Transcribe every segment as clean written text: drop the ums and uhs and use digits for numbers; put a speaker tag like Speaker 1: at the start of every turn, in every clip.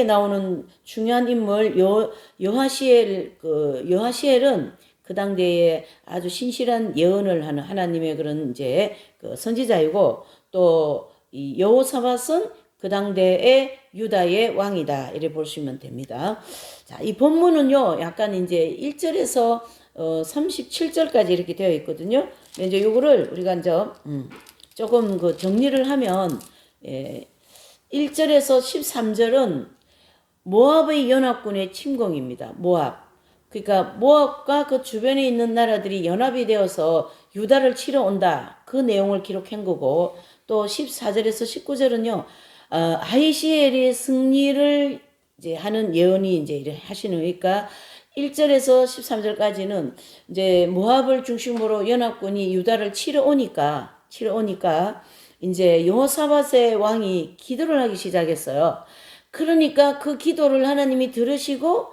Speaker 1: 나오는 중요한 인물 여하시엘은 그 당대에 아주 신실한 예언을 하는 하나님의 그런 이제 그 선지자이고, 또 이 여호사밧은 그 당대의 유다의 왕이다, 이래 보시면 됩니다. 자, 이 본문은요 약간 이제 1절에서 37절까지 이렇게 되어 있거든요. 이제 요거를 우리가 이제 조금 그 정리를 하면, 1절에서 13절은 모압의 연합군의 침공입니다. 모압. 그러니까 모압과 그 주변에 있는 나라들이 연합이 되어서 유다를 치러 온다, 그 내용을 기록한 거고, 또 14절에서 19절은요 아히시엘의 승리를 이제 하는 예언이 이제 이래 하시는 거니까, 1절에서 13절까지는 이제 모압을 중심으로 연합군이 유다를 치러 오니까 이제 여호사밧의 왕이 기도를 하기 시작했어요. 그러니까 그 기도를 하나님이 들으시고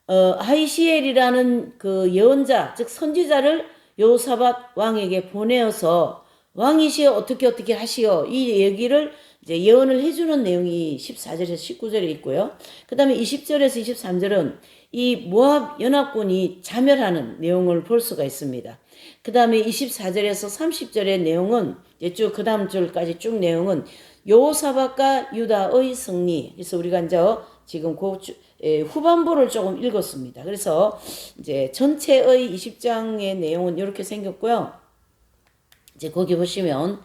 Speaker 1: 아히시엘이라는 그 예언자, 즉 선지자를 여호사밧 왕에게 보내어서 왕이시여 어떻게 하시오, 이 얘기를 이제 예언을 해주는 내용이 14절에서 19절에 있고요. 그 다음에 20절에서 23절은 이 모압 연합군이 자멸하는 내용을 볼 수가 있습니다. 그 다음에 24절에서 30절의 내용은 쭉 그 다음 절까지 쭉 내용은 여호사밧과 유다의 승리. 그래서 우리가 이제 지금 후반부를 조금 읽었습니다. 그래서 이제 전체의 20장의 내용은 이렇게 생겼고요. 이제 거기 보시면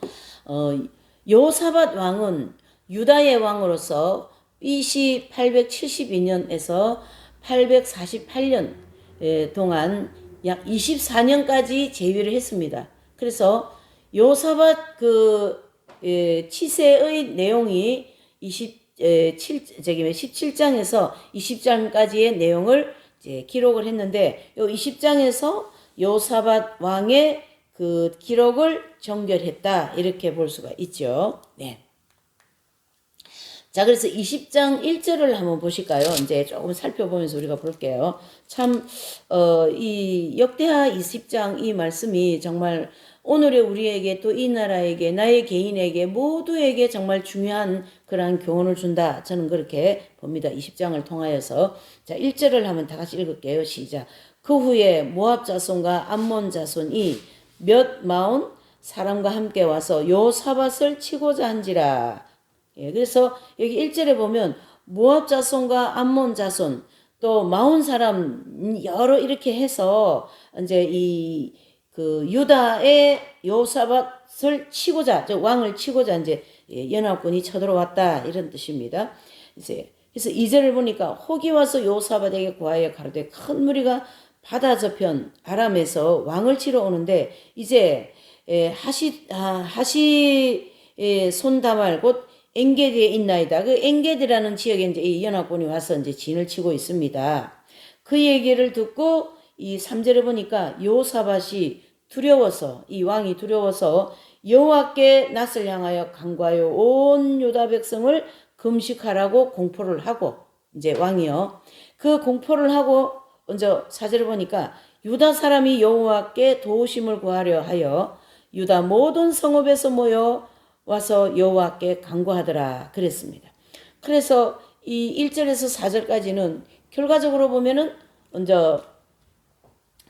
Speaker 1: 여호사밧 왕은 유다의 왕으로서 BC 872년에서 848년 동안 약 24년까지 재위를 했습니다. 그래서 여호사밧 치세의 내용이 17장에서 20장까지의 내용을 이제 기록을 했는데, 요 20장에서 여호사밧 왕의 그 기록을 정결했다, 이렇게 볼 수가 있죠. 네. 자, 그래서 20장 1절을 한번 보실까요? 이제 조금 살펴보면서 우리가 볼게요. 참, 이 역대하 20장 이 말씀이 정말 오늘의 우리에게, 또 이 나라에게, 나의 개인에게, 모두에게 정말 중요한 그러한 교훈을 준다, 저는 그렇게 봅니다. 20장을 통하여서. 자, 1절을 한번 다 같이 읽을게요. 시작. 그 후에 모압 자손과 암몬 자손이 몇 마흔 사람과 함께 와서 여호사밧을 치고자 한지라. 예, 그래서 여기 1절에 보면 모압 자손과 암몬 자손, 또 40사람 여러 이렇게 해서 이제 그 유다의 여호사밧을 치고자, 왕을 치고자 이제 연합군이 쳐들어왔다, 이런 뜻입니다. 이제 그래서 2절을 보니까 혹이 와서 여호사밧에게 구하여 가로되 큰 무리가 바다 저편 아람에서 왕을 치러 오는데 이제 하시 손다말 곧 엔게디에 있나이다. 그 엔게디라는 지역에 이제 이 연합군이 와서 이제 진을 치고 있습니다. 그 얘기를 듣고 이 3절에 보니까 여호사밧이 두려워서, 이 왕이 두려워서 여호와께 낯을 향하여 간구하여 온 유다 백성을 금식하라고 공포를 하고, 이제 왕이요, 그 공포를 하고 먼저 4절을 보니까 유다 사람이 여호와께 도우심을 구하려 하여 유다 모든 성읍에서 모여 와서 여호와께 간구하더라, 그랬습니다. 그래서 이 1절에서 4절까지는 결과적으로 보면은 먼저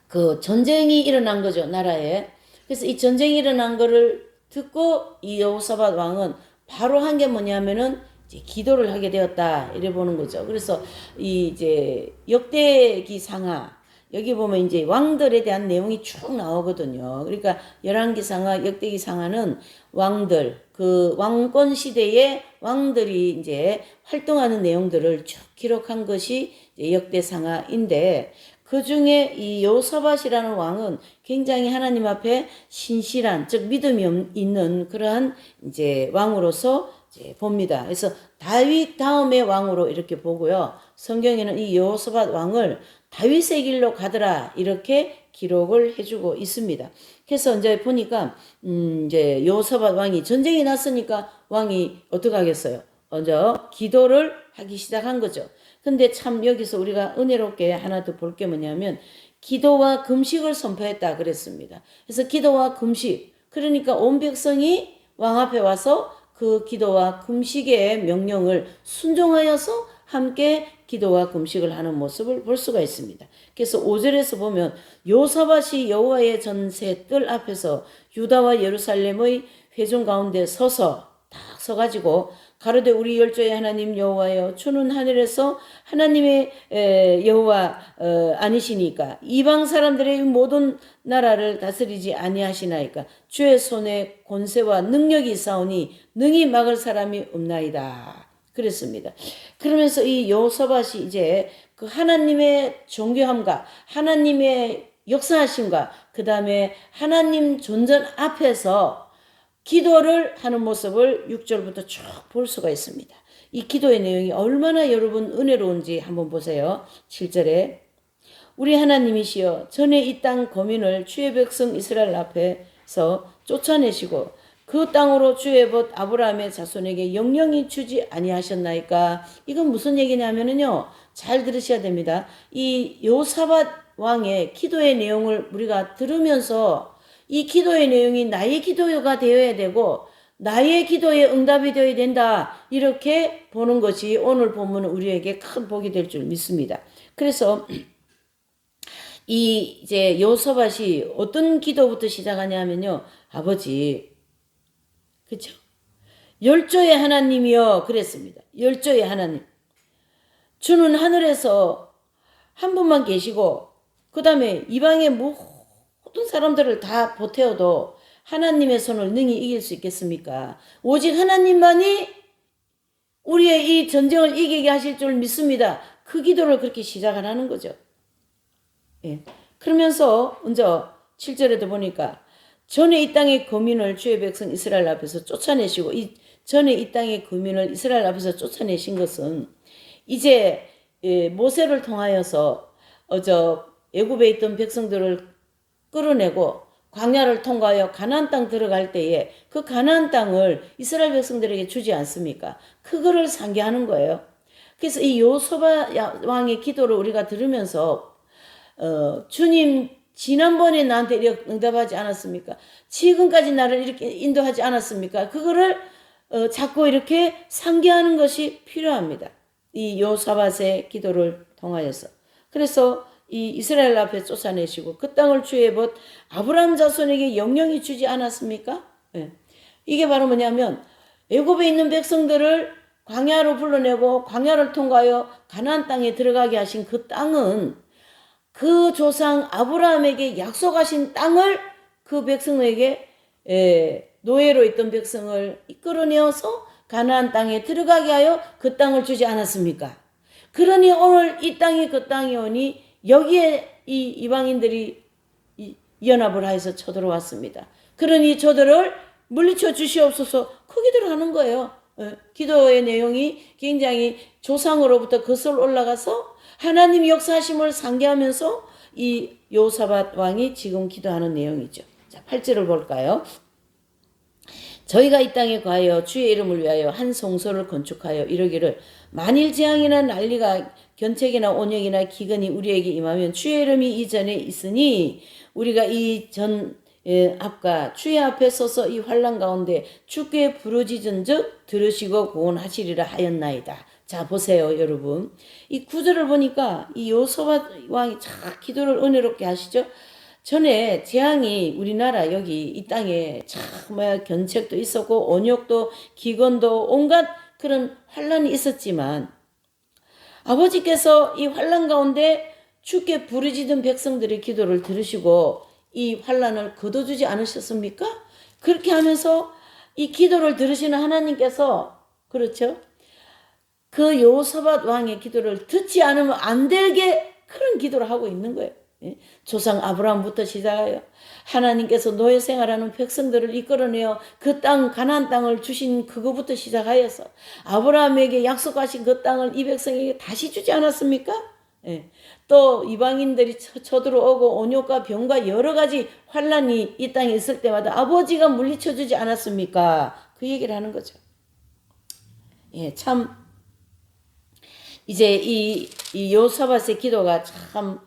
Speaker 1: 그 전쟁이 일어난 거죠, 나라에. 그래서 이 전쟁이 일어난 거를 듣고 이 여호사밧 왕은 바로 한 게 뭐냐면은 이제 기도를 하게 되었다, 이래 보는 거죠. 그래서 이 이제 역대기 상하, 여기 보면 이제 왕들에 대한 내용이 쭉 나오거든요. 그러니까 열왕기 상하, 역대기 상하는 왕들, 그 왕권 시대의 왕들이 이제 활동하는 내용들을 쭉 기록한 것이 역대 상하인데, 그 중에 이 여호사밧이라는 왕은 굉장히 하나님 앞에 신실한, 즉 믿음이 있는 그러한 이제 왕으로서 이제 봅니다. 그래서 다윗 다음의 왕으로 이렇게 보고요. 성경에는 이 여호사밧 왕을 다윗의 길로 가더라, 이렇게 기록을 해주고 있습니다. 그래서 이제 보니까 이제 여호사밧 왕이 전쟁이 났으니까 왕이 어떻게 하겠어요? 먼저 기도를 하기 시작한 거죠. 근데 참 여기서 우리가 은혜롭게 하나 더 볼 게 뭐냐면 기도와 금식을 선포했다 그랬습니다. 그래서 기도와 금식, 그러니까 온 백성이 왕 앞에 와서 그 기도와 금식의 명령을 순종하여서 함께 기도와 금식을 하는 모습을 볼 수가 있습니다. 그래서 5절에서 보면 요사밧이 여호와의 전세 뜰 앞에서 유다와 예루살렘의 회중 가운데 서서 딱 서가지고 가로되 우리 열조의 하나님 여호와여 주는 하늘에서 하나님의 여호와 아니시니까 이방 사람들의 모든 나라를 다스리지 아니하시나이까 주의 손에 권세와 능력이 있사오니 능히 막을 사람이 없나이다. 그랬습니다. 그러면서 이 여호사밧이 이제 그 하나님의 존귀함과 하나님의 역사하심과 그 다음에 하나님 존전 앞에서 기도를 하는 모습을 6절부터 쭉 볼 수가 있습니다. 이 기도의 내용이 얼마나 여러분 은혜로운지 한번 보세요. 7절에 우리 하나님이시여 전에 이 땅 거민을 주의 백성 이스라엘 앞에서 쫓아내시고 그 땅으로 주의 벗 아브라함의 자손에게 영영이 주지 아니하셨나이까. 이건 무슨 얘기냐면요. 잘 들으셔야 됩니다. 이 요사밧 왕의 기도의 내용을 우리가 들으면서 이 기도의 내용이 나의 기도가 되어야 되고 나의 기도에 응답이 되어야 된다. 이렇게 보는 것이 오늘 본문은 우리에게 큰 복이 될 줄 믿습니다. 그래서 이제 여호사밧이 어떤 기도부터 시작하냐면요. 아버지, 그렇죠? 열조의 하나님이여 그랬습니다. 열조의 하나님. 주는 하늘에서 한 분만 계시고 그 다음에 이방의 모든 사람들을 다 보태어도 하나님의 손을 능히 이길 수 있겠습니까? 오직 하나님만이 우리의 이 전쟁을 이기게 하실 줄 믿습니다. 그 기도를 그렇게 시작을 하는 거죠. 예. 그러면서 먼저 7절에도 보니까 전에 이 땅의 거민을 주의 백성 이스라엘 앞에서 쫓아내시고 전에 이 땅의 거민을 이스라엘 앞에서 쫓아내신 것은 이제 모세를 통하여서 애굽에 있던 백성들을 끌어내고 광야를 통과하여 가나안 땅 들어갈 때에 그 가나안 땅을 이스라엘 백성들에게 주지 않습니까? 그거를 상기하는 거예요. 그래서 이 여호사밧 왕의 기도를 우리가 들으면서 주님 지난번에 나한테 이렇게 응답하지 않았습니까? 지금까지 나를 이렇게 인도하지 않았습니까? 그거를 자꾸 이렇게 상기하는 것이 필요합니다. 이 여호사밧의 기도를 통하여서. 그래서 이 이스라엘 앞에 쫓아내시고 그 땅을 주의 벗 아브라함 자손에게 영영이 주지 않았습니까? 네. 이게 바로 뭐냐면 애굽에 있는 백성들을 광야로 불러내고 광야를 통과하여 가나안 땅에 들어가게 하신 그 땅은 그 조상 아브라함에게 약속하신 땅을 그 백성에게 노예로 있던 백성을 이끌어내어서 가나안 땅에 들어가게 하여 그 땅을 주지 않았습니까? 그러니 오늘 이 땅이 그 땅이 오니 여기에 이 이방인들이 연합을 하여서 쳐들어왔습니다. 그러니 저들을 물리쳐 주시옵소서 그 기도를 하는 거예요. 기도의 내용이 굉장히 조상으로부터 거슬러 올라가서 하나님 역사하심을 상기하면서 이 여호사밧 왕이 지금 기도하는 내용이죠. 자, 8절을 볼까요? 저희가 이 땅에 가하여 주의 이름을 위하여 한 성소를 건축하여 이르기를 만일 재앙이나 난리가 견책이나 온역이나 기근이 우리에게 임하면 주의 이름이 이전에 있으니 우리가 이 전 앞과 주의 앞에 서서 이 환난 가운데 주께 부르짖은즉 들으시고 구원하시리라 하였나이다. 자 보세요 여러분. 이 구절을 보니까 이 여호사밧 왕이 참 기도를 은혜롭게 하시죠. 전에 재앙이 우리나라 여기 이 땅에 참 견책도 있었고 온역도 기근도 온갖 그런 환난이 있었지만 아버지께서 이 환난 가운데 주께 부르짖은 백성들의 기도를 들으시고 이 환난을 거둬주지 않으셨습니까? 그렇게 하면서 이 기도를 들으시는 하나님께서 그렇죠? 그 여호사밧 왕의 기도를 듣지 않으면 안 되게 그런 기도를 하고 있는 거예요. 조상 아브라함부터 시작하여 하나님께서 노예 생활하는 백성들을 이끌어내어 그 땅 가나안 땅을 주신 그거부터 시작하여서 아브라함에게 약속하신 그 땅을 이 백성에게 다시 주지 않았습니까? 또 이방인들이 쳐들어오고 온역과 병과 여러 가지 환난이 이 땅에 있을 때마다 아버지가 물리쳐 주지 않았습니까? 그 얘기를 하는 거죠. 참 이제 이 여호사밧의 기도가 참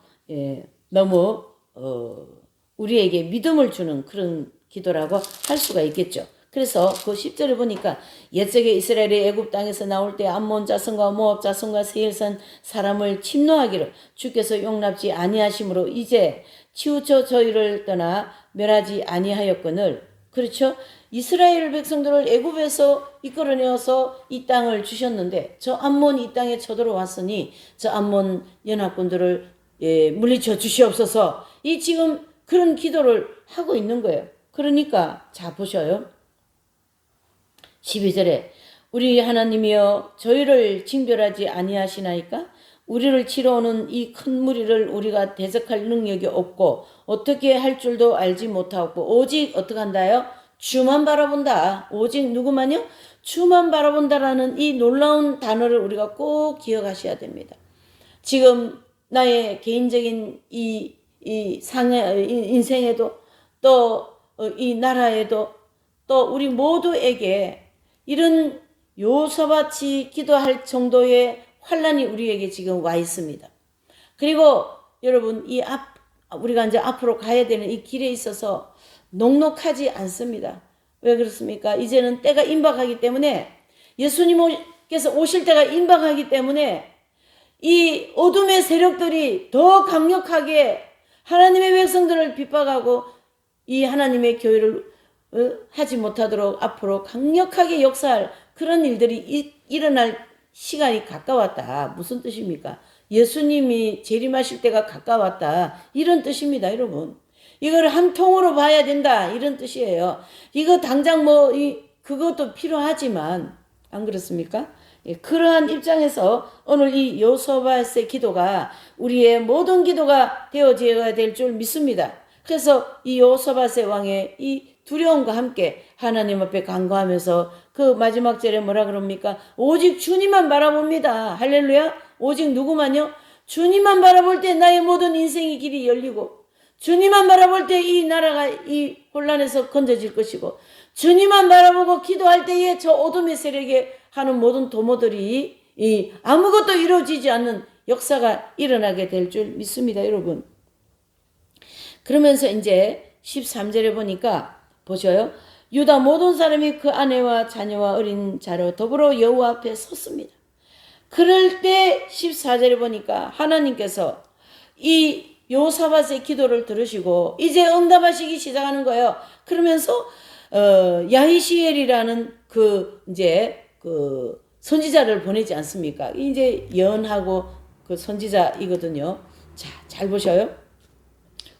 Speaker 1: 너무 우리에게 믿음을 주는 그런 기도라고 할 수가 있겠죠. 그래서 그 10절에 보니까 옛적에 이스라엘이 애굽 땅에서 나올 때 암몬 자손과 모압 자손과 세일산 사람을 침노하기로 주께서 용납지 아니하심으로 이제 치우쳐 저희를 떠나 멸하지 아니하였거늘. 그렇죠? 이스라엘 백성들을 애굽에서 이끌어내어서 이 땅을 주셨는데 저 암몬 이 땅에 쳐들어왔으니 저 암몬 연합군들을 물리쳐 주시옵소서. 이 지금 그런 기도를 하고 있는 거예요. 그러니까 자 보셔요. 12절에 우리 하나님이여 저희를 징별하지 아니하시나이까? 우리를 치러 오는 이 큰 무리를 우리가 대적할 능력이 없고 어떻게 할 줄도 알지 못하고 오직 어떻게 한다요? 주만 바라본다. 오직 누구만요? 주만 바라본다라는 이 놀라운 단어를 우리가 꼭 기억하셔야 됩니다. 지금 나의 개인적인 이 인생에도 또 이 나라에도 또 우리 모두에게 이런 요사밭이 기도할 정도의 환란이 우리에게 지금 와 있습니다. 그리고 여러분 우리가 이제 앞으로 가야 되는 이 길에 있어서 녹록하지 않습니다. 왜 그렇습니까? 이제는 때가 임박하기 때문에 예수님께서 오실 때가 임박하기 때문에 이 어둠의 세력들이 더 강력하게 하나님의 백성들을 핍박하고 이 하나님의 교회를 하지 못하도록 앞으로 강력하게 역사할 그런 일들이 일어날 시간이 가까웠다. 무슨 뜻입니까? 예수님이 재림하실 때가 가까웠다. 이런 뜻입니다, 여러분. 이걸 한 통으로 봐야 된다. 이런 뜻이에요. 이거 당장 그것도 필요하지만 안 그렇습니까? 그러한 입장에서 오늘 이 여호사밧의 기도가 우리의 모든 기도가 되어져야 될 줄 믿습니다. 그래서 이 여호사밧의 왕의 이 두려움과 함께 하나님 앞에 간구하면서 그 마지막 절에 뭐라 그럽니까? 오직 주님만 바라봅니다. 할렐루야. 오직 누구만요? 주님만 바라볼 때 나의 모든 인생의 길이 열리고 주님만 바라볼 때 이 나라가 이 혼란에서 건져질 것이고 주님만 바라보고 기도할 때에 저 어둠의 세력에 하는 모든 도모들이 아무것도 이루어지지 않는 역사가 일어나게 될 줄 믿습니다, 여러분. 그러면서 이제 13절에 보니까 보셔요. 유다 모든 사람이 그 아내와 자녀와 어린 자로 더불어 여호와 앞에 섰습니다. 그럴 때 14절에 보니까 하나님께서 이 여호사밧의 기도를 들으시고 이제 응답하시기 시작하는 거예요. 그러면서 야히시엘이라는 그 선지자를 보내지 않습니까? 이제 예언하고 그 선지자이거든요. 자, 잘 보셔요.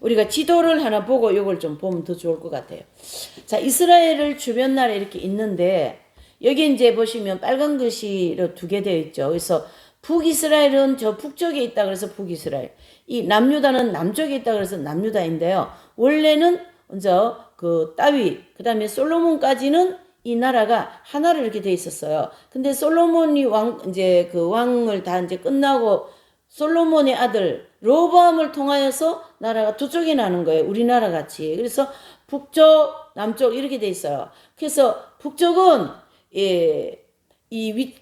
Speaker 1: 우리가 지도를 하나 보고 이걸 좀 보면 더 좋을 것 같아요. 자, 이스라엘을 주변 나라에 이렇게 있는데 여기 이제 보시면 빨간 글씨로 2개 되어 있죠. 그래서 북이스라엘은 저 북쪽에 있다 그래서 북이스라엘. 이 남유다는 남쪽에 있다 그래서 남유다인데요. 원래는 먼저 그 다윗, 그다음에 솔로몬까지는 이 나라가 하나로 이렇게 돼 있었어요. 근데 솔로몬이 왕을 다 이제 끝나고 솔로몬의 아들 로보암을 통하여서 나라가 2쪽이 나는 거예요. 우리나라 같이. 그래서 북쪽, 남쪽 이렇게 돼 있어요. 그래서 북쪽은 위에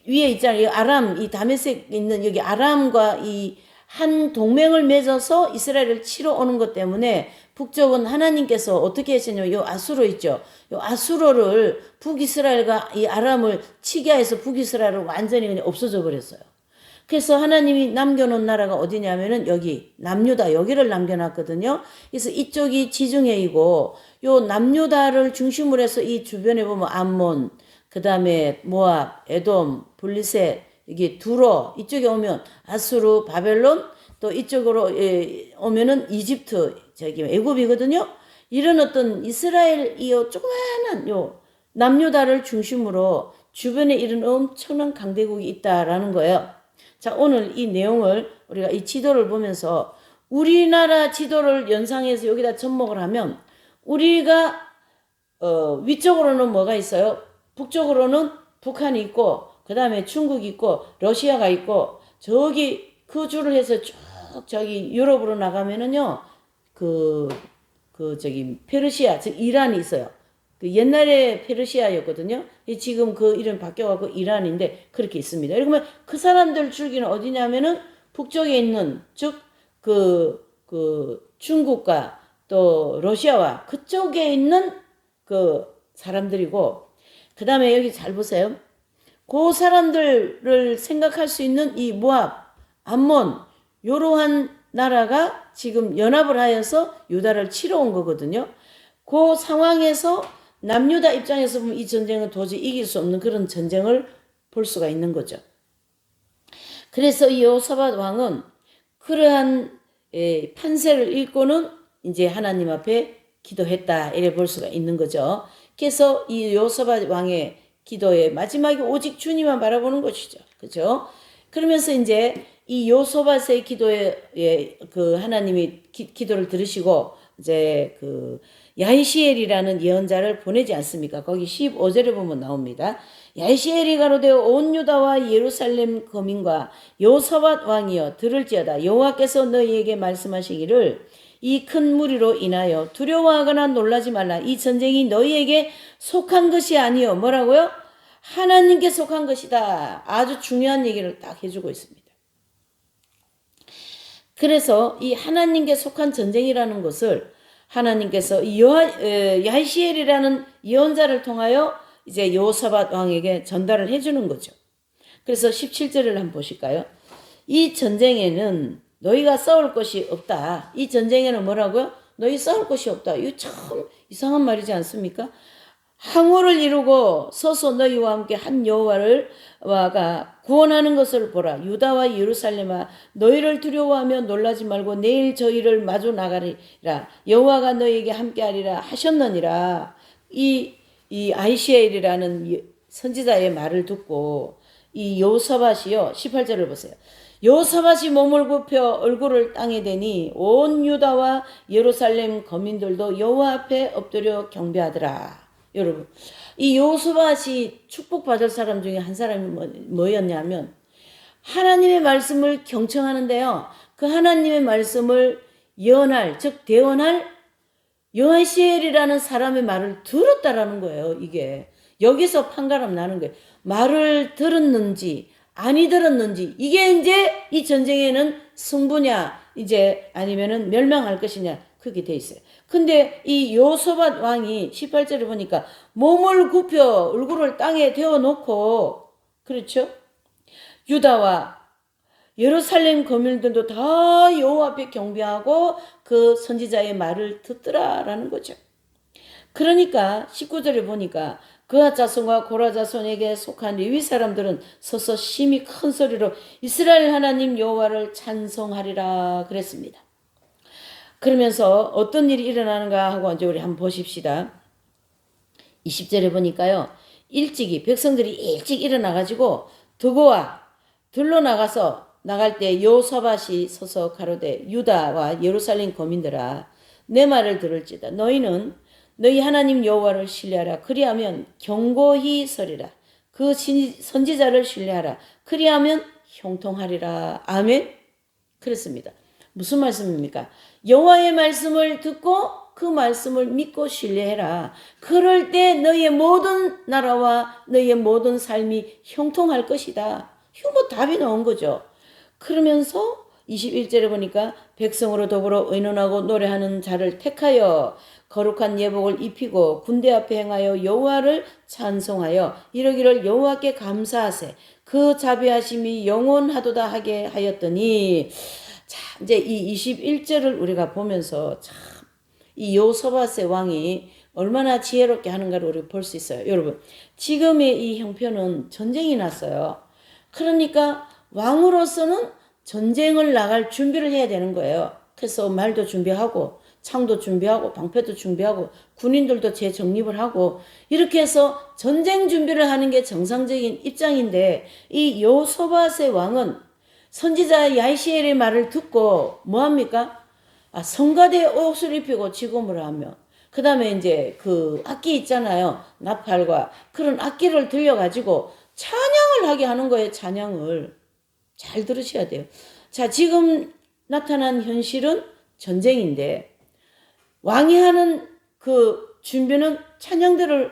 Speaker 1: 있잖아요. 이 아람, 이 다메섹 있는 여기 아람과 이 한 동맹을 맺어서 이스라엘을 치러 오는 것 때문에 북쪽은 하나님께서 어떻게 하시냐면 요 아수로 있죠. 요 아수로를 북이스라엘과 이 아람을 치게 해서 북이스라엘을 완전히 그냥 없어져 버렸어요. 그래서 하나님이 남겨놓은 나라가 어디냐면은 여기 남유다 여기를 남겨놨거든요. 그래서 이쪽이 지중해이고 요 남유다를 중심으로 해서 이 주변에 보면 암몬, 그 다음에 모압, 에돔, 블리셋, 이게 두로 이쪽에 오면 아수르, 바벨론, 또 이쪽으로 오면은 이집트, 저기 애굽이거든요. 이런 어떤 이스라엘 이 조그마한 요 남유다를 중심으로 주변에 이런 엄청난 강대국이 있다라는 거예요. 자, 오늘 이 내용을 우리가 이 지도를 보면서 우리나라 지도를 연상해서 여기다 접목을 하면 우리가 위쪽으로는 뭐가 있어요? 북쪽으로는 북한이 있고 그 다음에 중국이 있고 러시아가 있고 저기 그 줄을 해서 쭉 저기 유럽으로 나가면은요 저기 페르시아 즉 이란이 있어요. 그 옛날에 페르시아였거든요. 지금 그 이름 바뀌어갖고 이란인데 그렇게 있습니다. 그러면 그 사람들 줄기는 어디냐면은 북쪽에 있는 즉 중국과 또 러시아와 그쪽에 있는 그 사람들이고, 그 다음에 여기 잘 보세요. 그 사람들을 생각할 수 있는 이 모압, 암몬, 이러한 나라가 지금 연합을 하여서 유다를 치러 온 거거든요. 그 상황에서 남유다 입장에서 보면 이 전쟁은 도저히 이길 수 없는 그런 전쟁을 볼 수가 있는 거죠. 그래서 이 여호사밧 왕은 그러한 판세를 읽고는 이제 하나님 앞에 기도했다, 이래 볼 수가 있는 거죠. 그래서 이 여호사밧 왕의 기도의 마지막에 오직 주님만 바라보는 것이죠. 그죠? 그러면서 이제 이 여호사밧의 기도에 그 하나님이 기도를 들으시고 이제 그 야히시엘이라는 예언자를 보내지 않습니까? 거기 15절에 보면 나옵니다. 야히시엘이 가로되 온 유다와 예루살렘 거민과 여호사밧 왕이여 들을지어다. 여호와께서 너희에게 말씀하시기를 이 큰 무리로 인하여 두려워하거나 놀라지 말라. 이 전쟁이 너희에게 속한 것이 아니요. 뭐라고요? 하나님께 속한 것이다. 아주 중요한 얘기를 딱 해주고 있습니다. 그래서 이 하나님께 속한 전쟁이라는 것을 하나님께서 야히시엘이라는 예언자를 통하여 이제 여호사밧 왕에게 전달을 해주는 거죠. 그래서 17절을 한번 보실까요? 이 전쟁에는 너희가 싸울 것이 없다. 이 전쟁에는 뭐라고요? 너희 싸울 것이 없다. 이거 참 이상한 말이지 않습니까? 항우를 이루고 서서 너희와 함께 한 여호와가 구원하는 것을 보라. 유다와 예루살렘아 너희를 두려워하며 놀라지 말고 내일 저희를 마주 나가리라. 여호와가 너희에게 함께하리라 하셨느니라. 이 아히시엘이라는 선지자의 말을 듣고 이 여호사밧이요 18절을 보세요. 여호사밧이 몸을 굽혀 얼굴을 땅에 대니 온 유다와 예루살렘 거민들도 여호와 앞에 엎드려 경배하더라. 여러분, 이 여호사밧이 축복받을 사람 중에 한 사람이 뭐였냐면 하나님의 말씀을 경청하는데요. 그 하나님의 말씀을 예언할, 즉 대언할 야히시엘이라는 사람의 말을 들었다라는 거예요. 이게 여기서 판가름 나는 거예요. 말을 들었는지 아니 들었는지, 이게 이제 이 전쟁에는 승부냐 이제 아니면은 멸망할 것이냐 그게 돼 있어요. 근데 이 여호사밧 왕이 18절에 보니까 몸을 굽혀 얼굴을 땅에 대어놓고, 그렇죠? 유다와 예루살렘 거민들도 다 여호와 앞에 경배하고 그 선지자의 말을 듣더라라는 거죠. 그러니까 19절에 보니까 그앗 자손과 고라 자손에게 속한 레위 사람들은 서서 심히 큰 소리로 이스라엘 하나님 여호와를 찬송하리라 그랬습니다. 그러면서 어떤 일이 일어나는가 하고 이제 우리 한번 보십시다. 20절에 보니까요. 백성들이 일찍 일어나가지고 드고와 들로 나갈 때 여호사밧이 서서 가로되 유다와 예루살렘 거민들아 내 말을 들을지다. 너희는 너희 하나님 여호와를 신뢰하라. 그리하면 견고히 서리라. 그 선지자를 신뢰하라. 그리하면 형통하리라. 아멘. 그렇습니다. 무슨 말씀입니까? 여호와의 말씀을 듣고 그 말씀을 믿고 신뢰해라. 그럴 때 너희의 모든 나라와 너희의 모든 삶이 형통할 것이다. 이거 뭐 답이 나온 거죠. 그러면서 21절에 보니까 백성으로 더불어 의논하고 노래하는 자를 택하여 거룩한 예복을 입히고 군대 앞에 행하여 여호와를 찬송하여 이러기를 여호와께 감사하세. 그 자비하심이 영원하도다 하게 하였더니, 자 이제 이 21절을 우리가 보면서 참 이 여호사밧의 왕이 얼마나 지혜롭게 하는가를 우리가 볼 수 있어요. 여러분, 지금의 이 형편은 전쟁이 났어요. 그러니까 왕으로서는 전쟁을 나갈 준비를 해야 되는 거예요. 그래서 말도 준비하고 창도 준비하고 방패도 준비하고 군인들도 재정립을 하고 이렇게 해서 전쟁 준비를 하는 게 정상적인 입장인데, 이 여호사밧의 왕은 선지자 야히시엘의 말을 듣고 뭐합니까? 성가대 옷을 입히고 지검을 하며, 그 다음에 이제 그 악기 있잖아요. 나팔과 그런 악기를 들려가지고 찬양을 하게 하는 거예요. 찬양을. 잘 들으셔야 돼요. 자, 지금 나타난 현실은 전쟁인데 왕이 하는 그 준비는 찬양들을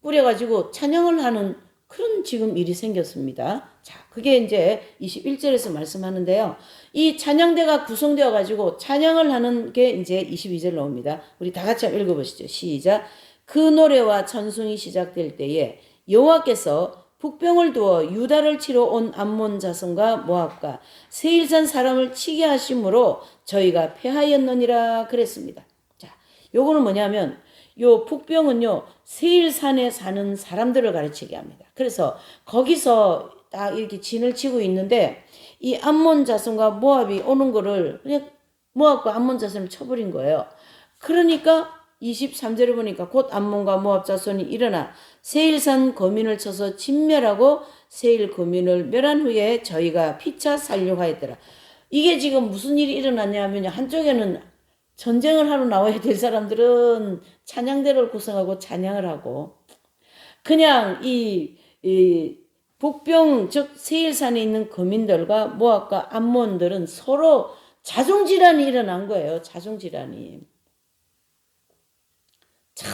Speaker 1: 꾸려가지고 찬양을 하는 그런 지금 일이 생겼습니다. 자, 그게 이제 21절에서 말씀하는데요. 이 찬양대가 구성되어 가지고 찬양을 하는 게 이제 22절 나옵니다. 우리 다 같이 한번 읽어보시죠. 시작. 그 노래와 찬송이 시작될 때에 여호와께서 북병을 두어 유다를 치러 온 암몬 자손과 모압과 세일산 사람을 치게 하심으로 저희가 패하였느니라 그랬습니다. 자, 요거는 뭐냐면 요 북병은요 세일산에 사는 사람들을 가르치게 합니다. 그래서 거기서 딱 이렇게 진을 치고 있는데 이 암몬 자손과 모압이 오는 거를 그냥 모압과 암몬 자손을 쳐버린 거예요. 그러니까 23절에 보니까 곧 암몬과 모압 자손이 일어나 세일산 거민을 쳐서 진멸하고 세일 거민을 멸한 후에 저희가 피차 살려고 하였더라. 이게 지금 무슨 일이 일어났냐면 한쪽에는 전쟁을 하러 나와야 될 사람들은 찬양대를 구성하고 찬양을 하고 그냥 이 북병 즉 세일산에 있는 거민들과 모압과 암몬들은 서로 자중질환이 일어난 거예요. 자중질환이. 참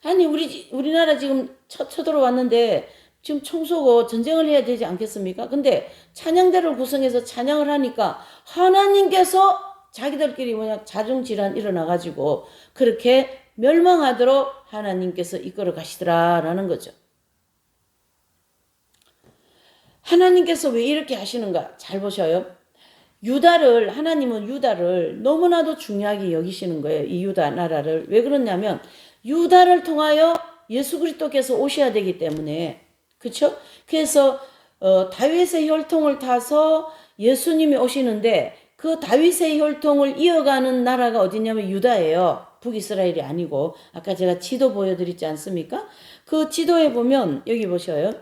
Speaker 1: 아니 우리나라 지금 쳐들어왔는데 지금 총쏘고 전쟁을 해야 되지 않겠습니까? 근데 찬양대를 구성해서 찬양을 하니까 하나님께서 자기들끼리 자중질환 일어나가지고 그렇게 멸망하도록 하나님께서 이끌어 가시더라라는 거죠. 하나님께서 왜 이렇게 하시는가? 잘 보셔요. 하나님은 유다를 너무나도 중요하게 여기시는 거예요. 이 유다 나라를. 왜 그러냐면 유다를 통하여 예수 그리스도께서 오셔야 되기 때문에. 그렇죠? 그래서 다윗의 혈통을 타서 예수님이 오시는데 그 다윗의 혈통을 이어가는 나라가 어디냐면 유다예요. 북이스라엘이 아니고 아까 제가 지도 보여드리지 않습니까? 그 지도에 보면 여기 보셔요.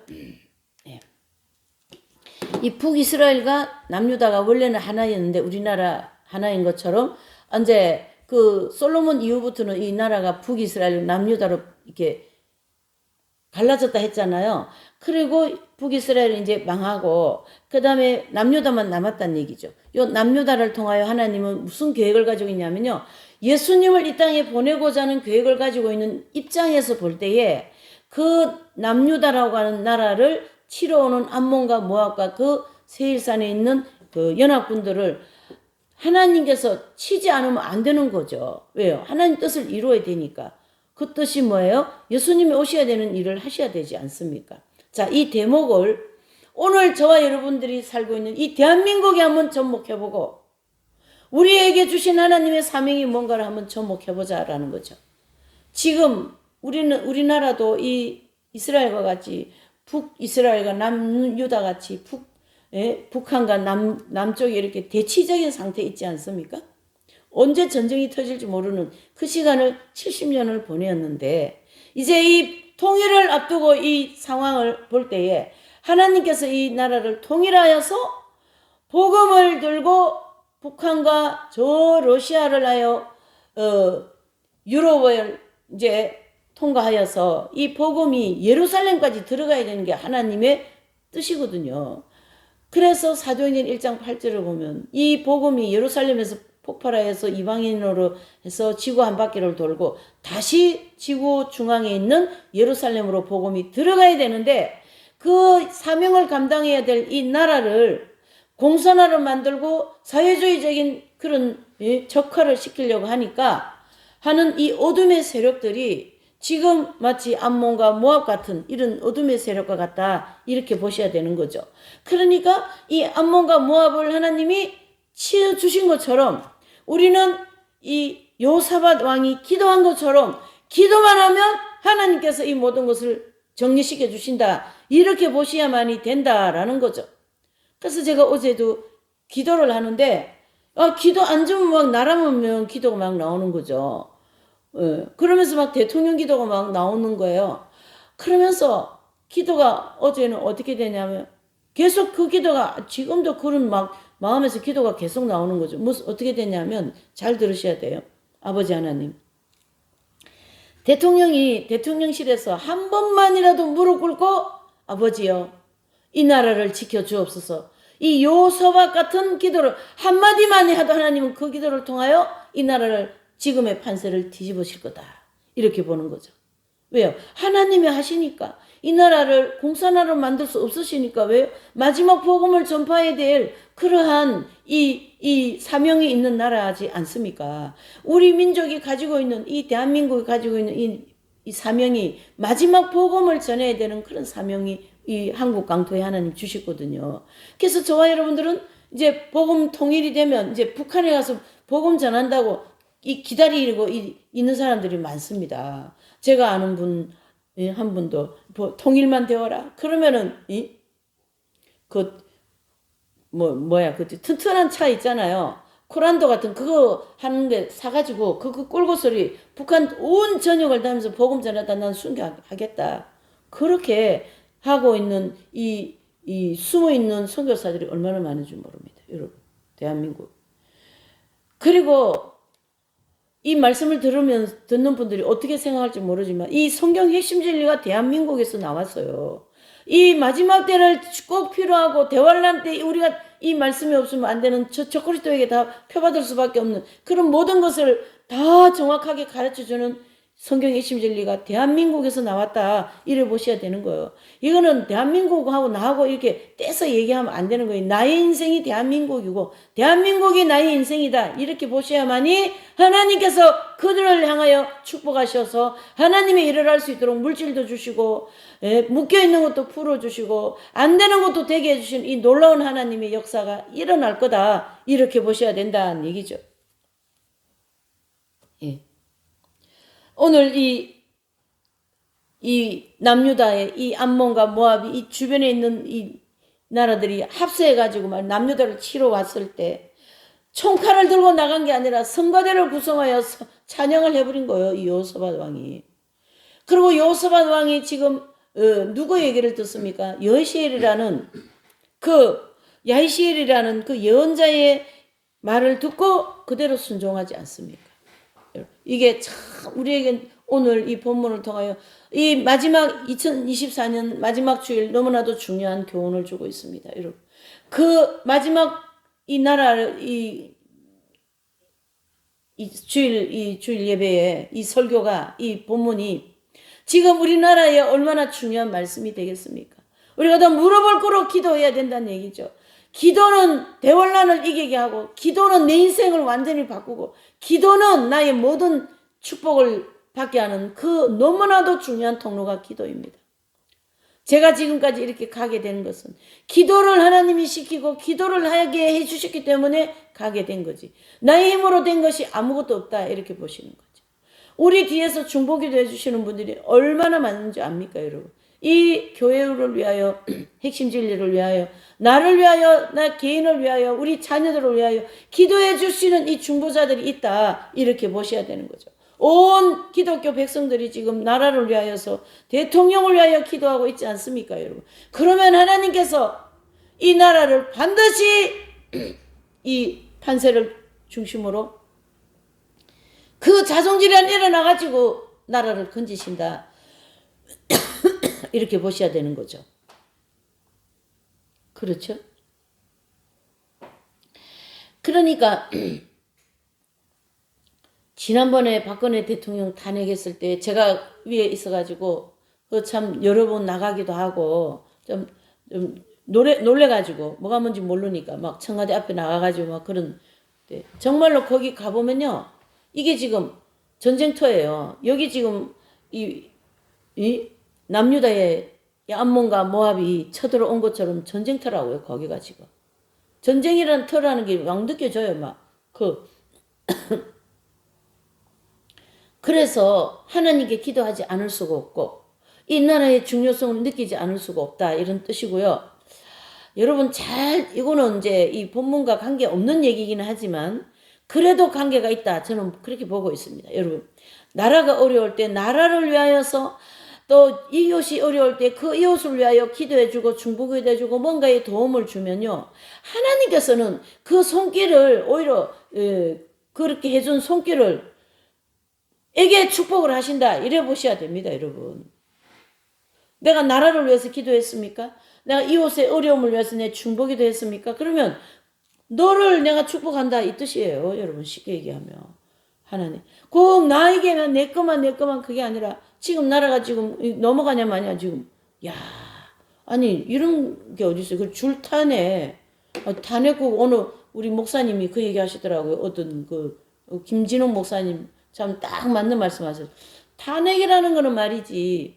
Speaker 1: 이 북이스라엘과 남유다가 원래는 하나였는데 우리나라 하나인 것처럼 이제 그 솔로몬 이후부터는 이 나라가 북이스라엘 남유다로 이렇게 갈라졌다 했잖아요. 그리고 북이스라엘은 이제 망하고 그다음에 남유다만 남았다는 얘기죠. 요 남유다를 통하여 하나님은 무슨 계획을 가지고 있냐면요. 예수님을 이 땅에 보내고자 하는 계획을 가지고 있는 입장에서 볼 때에 그 남유다라고 하는 나라를 치러 오는 암몬과 모압과 그 세일산에 있는 그 연합군들을 하나님께서 치지 않으면 안 되는 거죠. 왜요? 하나님 뜻을 이루어야 되니까. 그 뜻이 뭐예요? 예수님이 오셔야 되는 일을 하셔야 되지 않습니까? 자, 이 대목을 오늘 저와 여러분들이 살고 있는 이 대한민국에 한번 접목해보고 우리에게 주신 하나님의 사명이 뭔가를 한번 접목해보자라는 거죠. 지금 우리나라도 이 이스라엘과 같이 북이스라엘과 남유다 같이 북한과 남쪽이 이렇게 대치적인 상태에 있지 않습니까? 언제 전쟁이 터질지 모르는 그 시간을 70년을 보내었는데 이제 이 통일을 앞두고 이 상황을 볼 때에 하나님께서 이 나라를 통일하여서 복음을 들고 북한과 저 러시아를 하여 유럽을 이제 통과하여서 이 복음이 예루살렘까지 들어가야 되는 게 하나님의 뜻이거든요. 그래서 사도행전 1장 8절을 보면 이 복음이 예루살렘에서 폭발하여서 이방인으로 해서 지구 한 바퀴를 돌고 다시 지구 중앙에 있는 예루살렘으로 복음이 들어가야 되는데 그 사명을 감당해야 될 이 나라를 공산화를 만들고 사회주의적인 그런 적화를 시키려고 하는 이 어둠의 세력들이 지금 마치 암몬과 모압 같은 이런 어둠의 세력과 같다 이렇게 보셔야 되는 거죠. 그러니까 이 암몬과 모압을 하나님이 치워주신 것처럼 우리는 이 여호사밧 왕이 기도한 것처럼 기도만 하면 하나님께서 이 모든 것을 정리시켜 주신다 이렇게 보셔야만이 된다라는 거죠. 그래서 제가 어제도 기도를 하는데 기도 안 주면 막 나라면 기도가 막 나오는 거죠. 그러면서 막 대통령 기도가 막 나오는 거예요. 그러면서 기도가 어제는 어떻게 되냐면 계속 그 기도가 지금도 그런 막 마음에서 기도가 계속 나오는 거죠. 어떻게 되냐면 잘 들으셔야 돼요. 아버지 하나님. 대통령이 대통령실에서 한 번만이라도 무릎 꿇고 아버지여 이 나라를 지켜주옵소서. 이 여호사밧 같은 기도를 한마디만 해도 하나님은 그 기도를 통하여 이 나라를 지금의 판세를 뒤집으실 거다. 이렇게 보는 거죠. 왜요? 하나님이 하시니까. 이 나라를 공산화로 만들 수 없으시니까. 왜요? 마지막 복음을 전파해야 될 그러한 이 사명이 있는 나라지 않습니까? 우리 민족이 가지고 있는 이 대한민국이 가지고 있는 이 사명이 마지막 복음을 전해야 되는 그런 사명이 이 한국 강토에 하나님 주셨거든요. 그래서 저와 여러분들은 이제 복음 통일이 되면 이제 북한에 가서 복음 전한다고 기다리고 있는 사람들이 많습니다. 제가 아는 분 한 분도 통일만 되어라. 그러면은 그 튼튼한 차 있잖아요. 코란도 같은 그거 하는 게 사가지고 그거 꿀고소리 북한 온 전역을 다니면서 복음 전하다 난 순교하겠다. 그렇게 하고 있는 이 숨어 있는 선교사들이 얼마나 많은지 모릅니다. 여러분, 대한민국. 그리고 이 말씀을 듣는 분들이 어떻게 생각할지 모르지만 이 성경 핵심 진리가 대한민국에서 나왔어요. 이 마지막 때를 꼭 필요하고 대환란 때 우리가 이 말씀이 없으면 안 되는 저 그리스도에게 다 표받을 수밖에 없는 그런 모든 것을 다 정확하게 가르쳐주는 성경의 핵심 진리가 대한민국에서 나왔다. 이래 보셔야 되는 거예요. 이거는 대한민국하고 나하고 이렇게 떼서 얘기하면 안 되는 거예요. 나의 인생이 대한민국이고 대한민국이 나의 인생이다. 이렇게 보셔야만이 하나님께서 그들을 향하여 축복하셔서 하나님의 일을 할 수 있도록 물질도 주시고 묶여있는 것도 풀어주시고 안 되는 것도 되게 해주신 이 놀라운 하나님의 역사가 일어날 거다. 이렇게 보셔야 된다는 얘기죠. 예. 오늘 이 남유다의 이 암몬과 모압이 이 주변에 있는 이 나라들이 합세해가지고 남유다를 치러 왔을 때 총칼을 들고 나간 게 아니라 성가대를 구성하여 찬양을 해버린 거예요. 이 여호사밧 왕이. 그리고 여호사밧 왕이 지금 누구 얘기를 듣습니까? 여시엘이라는 야히시엘이라는 그 예언자의 말을 듣고 그대로 순종하지 않습니까? 이게 참 우리에게 오늘 이 본문을 통하여 이 마지막 2024년 마지막 주일 너무나도 중요한 교훈을 주고 있습니다. 여러분, 그 마지막 이 나라를 이 주일 예배에 이 설교가 이 본문이 지금 우리나라에 얼마나 중요한 말씀이 되겠습니까? 우리가 더 물어볼 거로 기도해야 된다는 얘기죠. 기도는 대환란을 이기게 하고 기도는 내 인생을 완전히 바꾸고 기도는 나의 모든 축복을 받게 하는 그 너무나도 중요한 통로가 기도입니다. 제가 지금까지 이렇게 가게 된 것은 기도를 하나님이 시키고 기도를 하게 해주셨기 때문에 가게 된 거지. 나의 힘으로 된 것이 아무것도 없다 이렇게 보시는 거죠. 우리 뒤에서 중보기도 해주시는 분들이 얼마나 많은지 압니까 여러분? 이 교회를 위하여 핵심 진리를 위하여 나를 위하여 나 개인을 위하여 우리 자녀들을 위하여 기도해 주시는 이 중보자들이 있다 이렇게 보셔야 되는 거죠. 온 기독교 백성들이 지금 나라를 위하여서 대통령을 위하여 기도하고 있지 않습니까 여러분? 그러면 하나님께서 이 나라를 반드시 이 판세를 중심으로 그 자성질환 일어나가지고 나라를 건지신다 이렇게 보셔야 되는 거죠. 그렇죠? 그러니까 지난번에 박근혜 대통령 탄핵했을 때 제가 위에 있어가지고 참 여러 번 나가기도 하고 좀 놀래가지고 뭐가 뭔지 모르니까 막 청와대 앞에 나가가지고 막 그런 정말로 거기 가보면요 이게 지금 전쟁터예요. 여기 지금 이 남유다의 암몬과 모압이 쳐들어온 것처럼 전쟁터라고요. 거기가 지금 전쟁이라는 터라는 게 막 느껴져요. 막 그래서 하나님께 기도하지 않을 수가 없고 이 나라의 중요성을 느끼지 않을 수가 없다 이런 뜻이고요. 여러분 이거는 이제 이 본문과 관계 없는 얘기기는 하지만 그래도 관계가 있다 저는 그렇게 보고 있습니다. 여러분 나라가 어려울 때 나라를 위하여서 또 이웃이 어려울 때 그 이웃을 위하여 기도해주고 중보기도 해주고 뭔가에 도움을 주면요 하나님께서는 그 손길을 오히려 그렇게 해준 손길을 에게 축복을 하신다 이래 보셔야 됩니다. 여러분 내가 나라를 위해서 기도했습니까? 내가 이웃의 어려움을 위해서 내 중보기도 했습니까? 그러면 너를 내가 축복한다 이 뜻이에요. 여러분 쉽게 얘기하면 하나님 꼭 나에게만 내 것만 그게 아니라 지금 나라가 지금 넘어가냐 마냐 지금 야 아니 이런 게 어디 있어요? 그 줄 타네 탄핵국 오늘 우리 목사님이 그 얘기 하시더라고요. 어떤 그 김진홍 목사님 참 딱 맞는 말씀하세요. 탄핵이라는 거는 말이지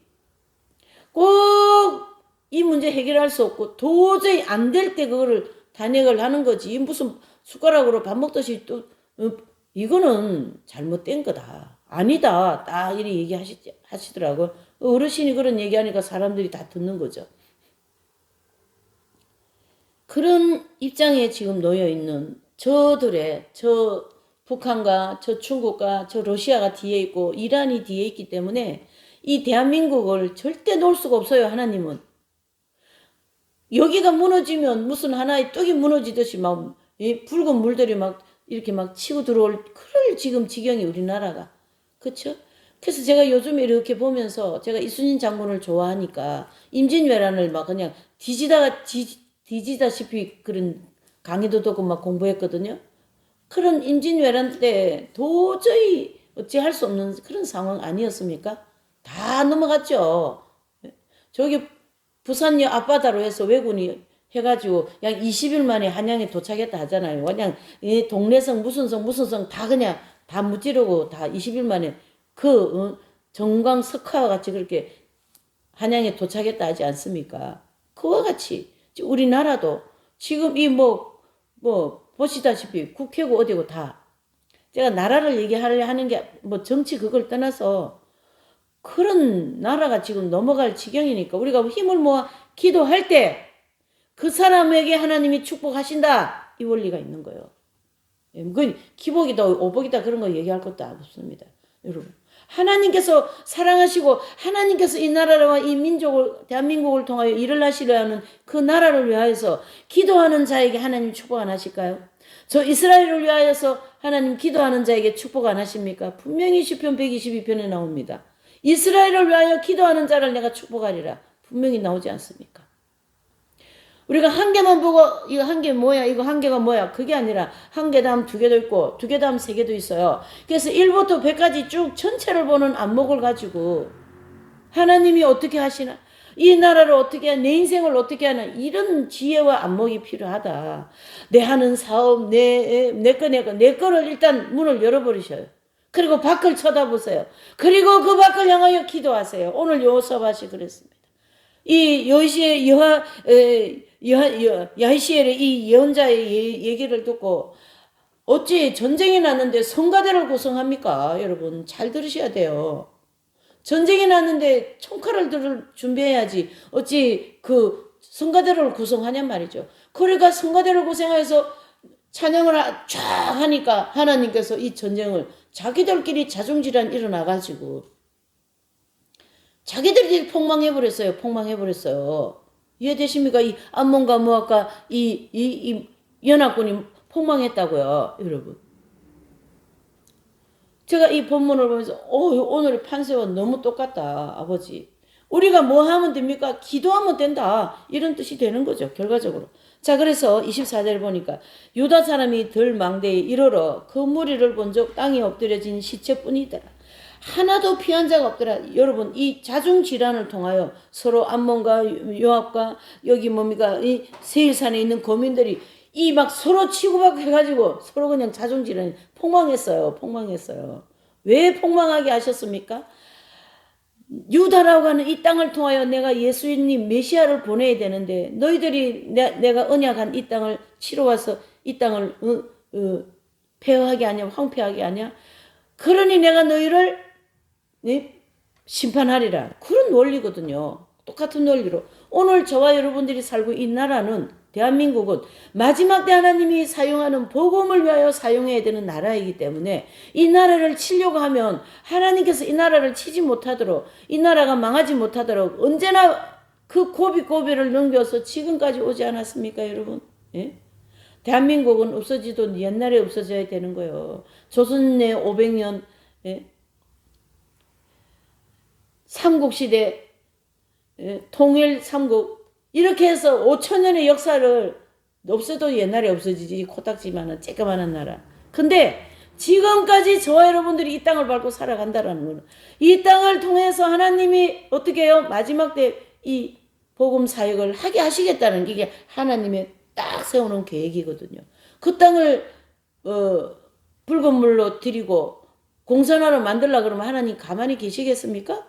Speaker 1: 꼭 이 문제 해결할 수 없고 도저히 안 될 때 그거를 탄핵을 하는 거지. 무슨 숟가락으로 밥 먹듯이 또 이거는 잘못된 거다. 아니다. 딱 이렇게 얘기하시더라고요. 어르신이 그런 얘기하니까 사람들이 다 듣는 거죠. 그런 입장에 지금 놓여 있는 저 북한과 저 중국과 저 러시아가 뒤에 있고 이란이 뒤에 있기 때문에 이 대한민국을 절대 놓을 수가 없어요. 하나님은. 여기가 무너지면 무슨 하나의 떡이 무너지듯이 막 붉은 물들이 막 이렇게 막 치고 들어올 그럴 지금 지경이 우리나라가. 그렇죠? 그래서 제가 요즘에 이렇게 보면서 제가 이순신 장군을 좋아하니까 임진왜란을 막 그냥 뒤지다시피 그런 강의도 듣고 막 공부했거든요. 그런 임진왜란 때 도저히 어찌할 수 없는 그런 상황 아니었습니까? 다 넘어갔죠. 저기 부산역 앞바다로 해서 왜군이 해가지고 약 20일 만에 한양에 도착했다 하잖아요. 그냥 동래성 무슨 성 다 그냥 다 무찌르고 다 20일 만에 정광석화와 같이 그렇게 한양에 도착했다 하지 않습니까? 그와 같이 우리나라도 지금 보시다시피 국회고 어디고 다 제가 나라를 얘기하려 하는 게 뭐 정치 그걸 떠나서 그런 나라가 지금 넘어갈 지경이니까 우리가 힘을 모아 기도할 때 그 사람에게 하나님이 축복하신다. 이 원리가 있는 거예요. 그 기복이다 오복이다 그런 거 얘기할 것도 없습니다. 여러분. 하나님께서 사랑하시고 하나님께서 이 나라와 이 민족을 대한민국을 통하여 일을 하시려 하는 그 나라를 위하여서 기도하는 자에게 하나님 축복 안 하실까요? 저 이스라엘을 위하여서 하나님 기도하는 자에게 축복 안 하십니까? 분명히 시편 122편에 나옵니다. 이스라엘을 위하여 기도하는 자를 내가 축복하리라. 분명히 나오지 않습니까? 우리가 한 개만 보고 이거 한 개 뭐야 이거 한 개가 뭐야 그게 아니라 한 개 다음 두 개도 있고 두 개 다음 세 개도 있어요. 그래서 1부터 100까지 쭉 전체를 보는 안목을 가지고 하나님이 어떻게 하시나 이 나라를 어떻게 하나 내 인생을 어떻게 하나 이런 지혜와 안목이 필요하다. 내 하는 사업 내 거를 일단 문을 열어버리셔요. 그리고 밖을 쳐다보세요. 그리고 그 밖을 향하여 기도하세요. 오늘 여호사밧이 그랬습니다. 이 야히시엘의 이 예언자의 얘기를 듣고 어찌 전쟁이 났는데 성가대를 구성합니까? 여러분 잘 들으셔야 돼요. 전쟁이 났는데 총칼을 들 준비해야지 어찌 그 성가대를 구성하냔 말이죠. 그러니까 성가대를 구성해서 찬양을 쫙 하니까 하나님께서 이 전쟁을 자기들끼리 자중질환 일어나가지고 자기들끼리 폭망해버렸어요. 이해되십니까? 이 암몬과 모압과 이 연합군이 폭망했다고요, 여러분. 제가 이 본문을 보면서 오늘의 판세와 너무 똑같다, 아버지. 우리가 뭐 하면 됩니까? 기도하면 된다. 이런 뜻이 되는 거죠, 결과적으로. 자, 그래서 24절을 보니까 유다 사람이 들 망대에 이르러 그 무리를 본즉 땅에 엎드려진 시체뿐이더라. 하나도 피한 자가 없더라. 여러분 이 자중질환을 통하여 서로 암몬과 요압과 여기 뭡니까 이 세일산에 있는 거민들이 이 막 서로 치고받고 해가지고 서로 그냥 자중질환이 폭망했어요. 왜 폭망하게 하셨습니까? 유다라고 하는 이 땅을 통하여 내가 예수님 메시아를 보내야 되는데 너희들이 내가 언약한 이 땅을 치러 와서 이 땅을 폐허하게 하냐 황폐하게 하냐 그러니 내가 너희를 심판하리라. 그런 원리거든요. 똑같은 원리로 오늘 저와 여러분들이 살고 이 나라는 대한민국은 마지막 때 하나님이 사용하는 복음을 위하여 사용해야 되는 나라이기 때문에 이 나라를 치려고 하면 하나님께서 이 나라를 치지 못하도록 이 나라가 망하지 못하도록 언제나 그 고비고비를 넘겨서 지금까지 오지 않았습니까 여러분? 예? 대한민국은 없어지도 옛날에 없어져야 되는 거예요. 조선내 500년 예? 삼국시대 통일 삼국 이렇게 해서 5천년의 역사를 없어도 옛날에 없어지지 코딱지만한 쬐끄만한 나라. 근데 지금까지 저와 여러분들이 이 땅을 밟고 살아간다라는 거는 이 땅을 통해서 하나님이 어떻게 해요? 마지막 때 이 복음 사역을 하게 하시겠다는 게 이게 하나님의 딱 세우는 계획이거든요. 그 땅을 붉은 물로 드리고 공산화를 만들려고 그러면 하나님 가만히 계시겠습니까?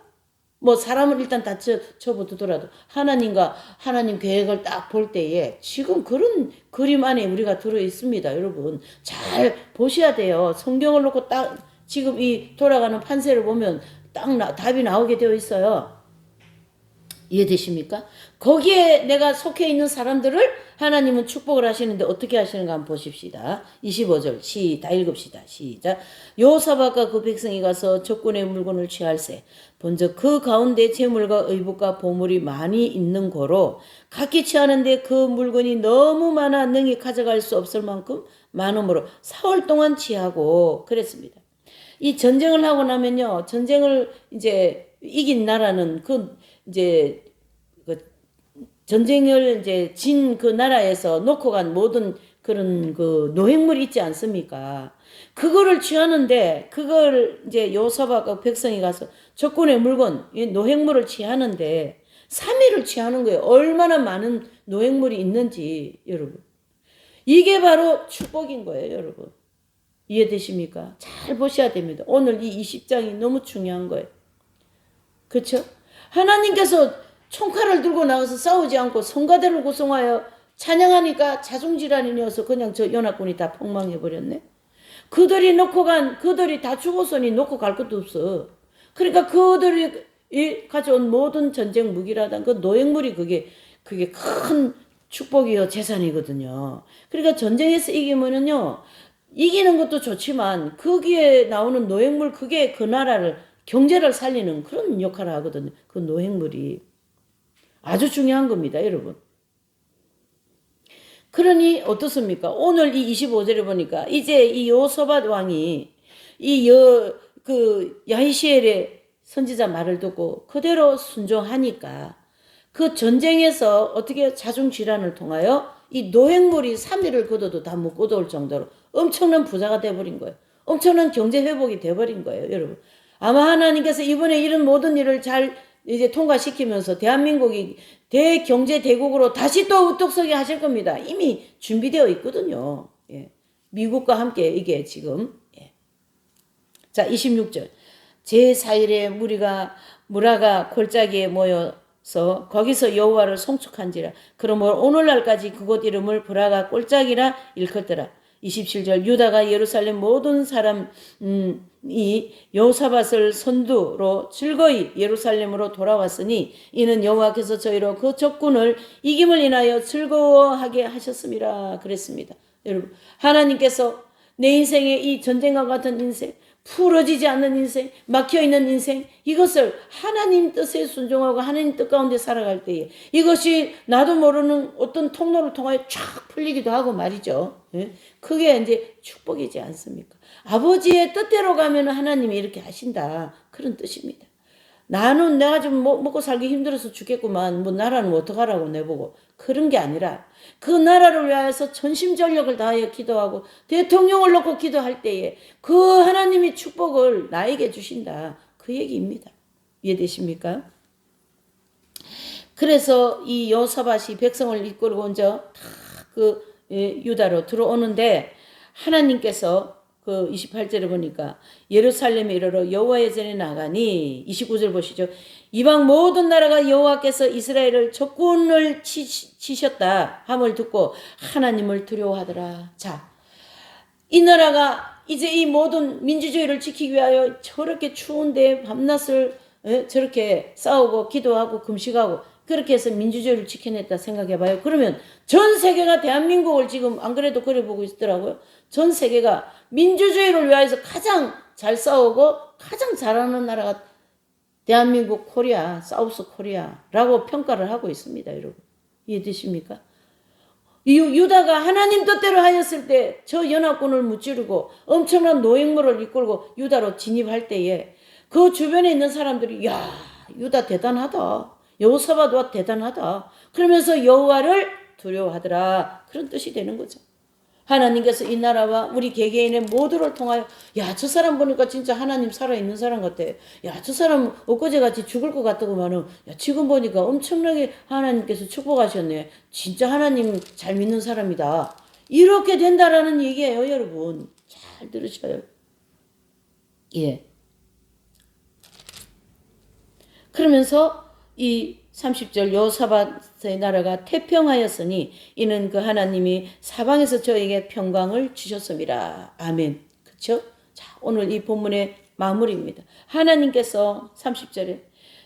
Speaker 1: 뭐 사람을 일단 다 쳐부두더라도 하나님과 하나님 계획을 딱 볼 때에 지금 그런 그림 안에 우리가 들어 있습니다. 여러분 잘 보셔야 돼요. 성경을 놓고 딱 지금 이 돌아가는 판세를 보면 딱 답이 나오게 되어 있어요. 이해되십니까? 거기에 내가 속해 있는 사람들을 하나님은 축복을 하시는데 어떻게 하시는가 한번 보십시다. 25절 다 읽읍시다. 시작. 여호사밧과 그 백성이 가서 적군의 물건을 취할세. 본즉 그 가운데 재물과 의복과 보물이 많이 있는 거로 각기 취하는데 그 물건이 너무 많아 능히 가져갈 수 없을 만큼 많음으로 사흘 동안 취하고 그랬습니다. 이 전쟁을 하고 나면요. 전쟁을 이제 이긴 나라는 이제 그 전쟁을 이제 진 그 나라에서 놓고 간 모든 그런 그 노획물이 있지 않습니까? 그거를 취하는데 그걸 이제 여호사밧과 백성이 가서 적군의 물건 노획물을 취하는데 3일을 취하는 거예요. 얼마나 많은 노획물이 있는지 여러분. 이게 바로 축복인 거예요, 여러분. 이해되십니까? 잘 보셔야 됩니다. 오늘 이 20장이 너무 중요한 거예요. 그렇죠? 하나님께서 총칼을 들고 나가서 싸우지 않고 성가대를 구성하여 찬양하니까 자중질환이어서 그냥 저 연합군이 다 폭망해버렸네. 그들이 다 죽었으니 놓고 갈 것도 없어. 그러니까 그들이 가져온 모든 전쟁 무기라든 그 노획물이 그게 큰 축복이요 재산이거든요. 그러니까 전쟁에서 이기면은요 이기는 것도 좋지만 거기에 나오는 노획물 그게 그 나라를 경제를 살리는 그런 역할을 하거든요. 그 노획물이 아주 중요한 겁니다, 여러분. 그러니 어떻습니까? 오늘 이 25절에 보니까 이제 이 여호사밧 왕이 야히시엘의 선지자 말을 듣고 그대로 순종하니까 그 전쟁에서 어떻게 자중질환을 통하여 이 노획물이 3일을 거둬도 다 못 거둬올 정도로 엄청난 부자가 돼버린 거예요. 엄청난 경제 회복이 돼버린 거예요, 여러분. 아마 하나님께서 이번에 이런 모든 일을 잘 이제 통과시키면서 대한민국이 대경제 대국으로 다시 또 우뚝 서게 하실 겁니다. 이미 준비되어 있거든요. 예. 미국과 함께 이게 지금. 예. 자, 26절. 제4일에 무라가 골짜기에 모여서 거기서 여호와를 송축한지라. 그러므로 오늘날까지 그곳 이름을 브라가 골짜기라 일컫더라. 27절 유다가 예루살렘 모든 사람이 여호사밧을 선두로 즐거이 예루살렘으로 돌아왔으니 이는 여호와께서 저희로 그 적군을 이김을 인하여 즐거워하게 하셨음이라 그랬습니다. 여러분 하나님께서 내 인생의 이 전쟁과 같은 인생 풀어지지 않는 인생, 막혀있는 인생 이것을 하나님 뜻에 순종하고 하나님 뜻 가운데 살아갈 때에 이것이 나도 모르는 어떤 통로를 통하여 쫙 풀리기도 하고 말이죠. 그게 이제 축복이지 않습니까? 아버지의 뜻대로 가면 하나님이 이렇게 하신다. 그런 뜻입니다. 나는 내가 좀 먹고 살기 힘들어서 죽겠구만. 뭐 나라는 어떡하라고 내보고. 그런 게 아니라 그 나라를 위하여서 전심전력을 다하여 기도하고 대통령을 놓고 기도할 때에 그 하나님이 축복을 나에게 주신다. 그 얘기입니다. 이해되십니까? 그래서 이 여호사밧이 백성을 이끌고 먼저 다 유다로 들어오는데 하나님께서 그 28절에 보니까 예루살렘에 이르러 여호와의 전에 나가니 29절 보시죠. 이방 모든 나라가 여호와께서 이스라엘을 적군을 치셨다 함을 듣고 하나님을 두려워하더라. 자, 이 나라가 이제 이 모든 민주주의를 지키기 위하여 저렇게 추운데 밤낮을 저렇게 싸우고 기도하고 금식하고 그렇게 해서 민주주의를 지켜냈다 생각해봐요. 그러면 전 세계가 대한민국을 지금 안 그래도 그래 보고 있더라고요. 전 세계가 민주주의를 위해서 가장 잘 싸우고 가장 잘하는 나라가 대한민국 코리아, 사우스 코리아라고 평가를 하고 있습니다. 여러분 이해되십니까? 유다가 하나님 뜻대로 하였을 때 저 연합군을 무찌르고 엄청난 노획물을 이끌고 유다로 진입할 때에 그 주변에 있는 사람들이 야 유다 대단하다. 여호사밧 대단하다. 그러면서 여호와를 두려워하더라. 그런 뜻이 되는 거죠. 하나님께서 이 나라와 우리 개개인의 모두를 통하여 야 저 사람 보니까 진짜 하나님 살아있는 사람 같아. 야 저 사람 엊그제같이 죽을 것 같더구만은 야 지금 보니까 엄청나게 하나님께서 축복하셨네. 진짜 하나님 잘 믿는 사람이다. 이렇게 된다라는 얘기예요. 여러분 잘 들으셔요. 예. 그러면서 이 30절 여호사밧의 나라가 태평하였으니 이는 그 하나님이 사방에서 저에게 평강을 주셨음이라. 아멘. 그렇죠? 자, 오늘 이 본문의 마무리입니다. 하나님께서 30절에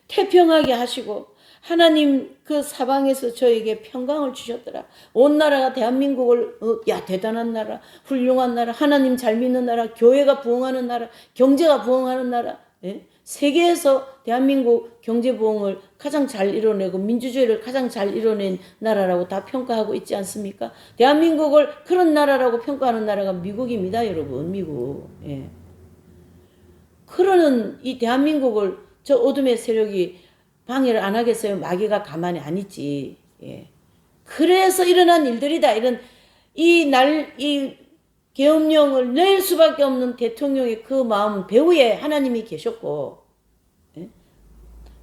Speaker 1: 태평하게 하시고 하나님 그 사방에서 저에게 평강을 주셨더라. 온 나라가 대한민국을 야 대단한 나라, 훌륭한 나라, 하나님 잘 믿는 나라, 교회가 부흥하는 나라, 경제가 부흥하는 나라. 예? 세계에서 대한민국 경제 부흥을 가장 잘 이뤄내고 민주주의를 가장 잘 이뤄낸 나라라고 다 평가하고 있지 않습니까? 대한민국을 그런 나라라고 평가하는 나라가 미국입니다, 여러분. 미국. 예. 그러는 이 대한민국을 저 어둠의 세력이 방해를 안 하겠어요? 마귀가 가만히 안 있지. 예. 그래서 일어난 일들이다. 이런 이 계엄령을 낼 수밖에 없는 대통령의 그 마음 배후에 하나님이 계셨고, 예?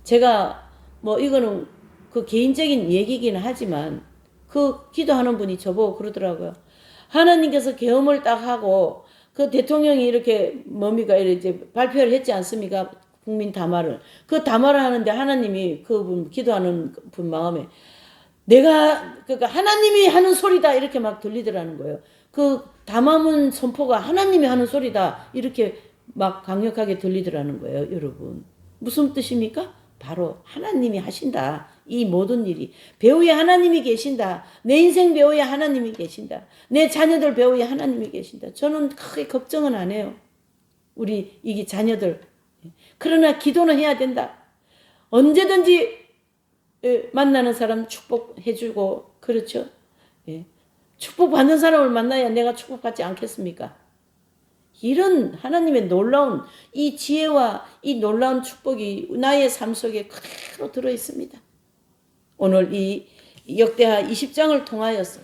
Speaker 1: 제가 뭐 이거는 그 개인적인 얘기긴 하지만 그 기도하는 분이 저보고 그러더라고요. 하나님께서 계엄을 딱 하고 그 대통령이 이렇게 뭡니까 이제 발표를 했지 않습니까? 국민 담화를. 그 담화를 하는데 하나님이 그분 기도하는 분 마음에 그러니까 하나님이 하는 소리다 이렇게 막 들리더라는 거예요. 그 담화문 선포가 하나님이 하는 소리다 이렇게 막 강력하게 들리더라는 거예요, 여러분. 무슨 뜻입니까? 바로 하나님이 하신다. 이 모든 일이 배후에 하나님이 계신다. 내 인생 배후에 하나님이 계신다. 내 자녀들 배후에 하나님이 계신다. 저는 크게 걱정은 안 해요. 우리 이 자녀들. 그러나 기도는 해야 된다. 언제든지 만나는 사람 축복해주고 그렇죠. 예. 축복받는 사람을 만나야 내가 축복받지 않겠습니까? 이런 하나님의 놀라운 이 지혜와 이 놀라운 축복이 나의 삶 속에 그대로 들어있습니다. 오늘 이 역대하 20장을 통하여서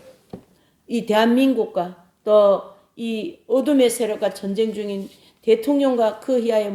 Speaker 1: 이 대한민국과 또 이 어둠의 세력과 전쟁 중인 대통령과 그 이하의